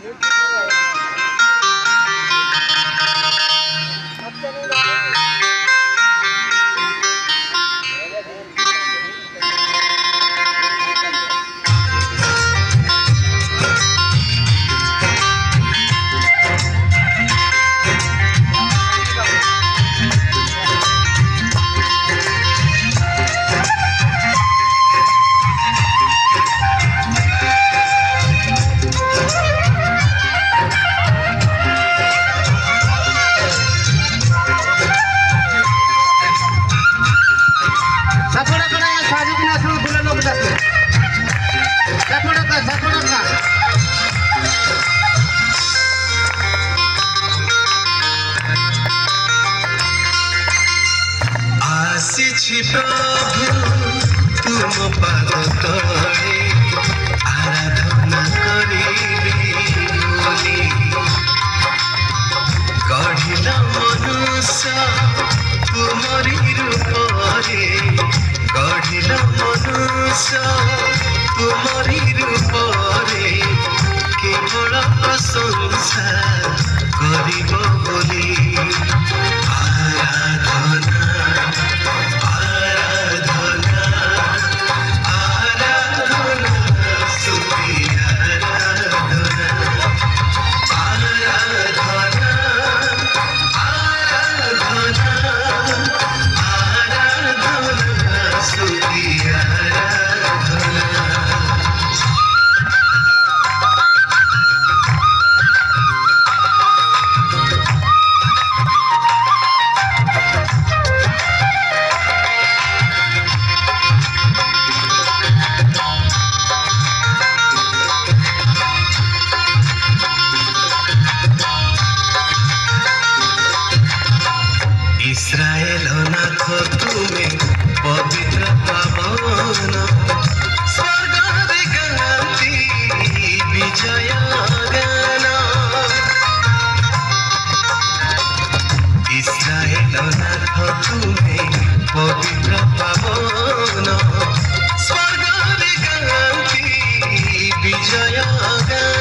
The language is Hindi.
प्रभु तुम पाद तले आराधना करिबी बोली गढ़िल मनुष्य तुमरी रूपरे गढ़िल मनुष्य तुमरी रूपरे केवल प्रशंसा करिब बोली आराधना इस्राएल नाथ तुम्हें पवित्र पावन स्वर्ग रे गाती विजय गान इस्राएल नाथ तुम्हें पवित्र पावन स्वर्ग रे गाती विजय गान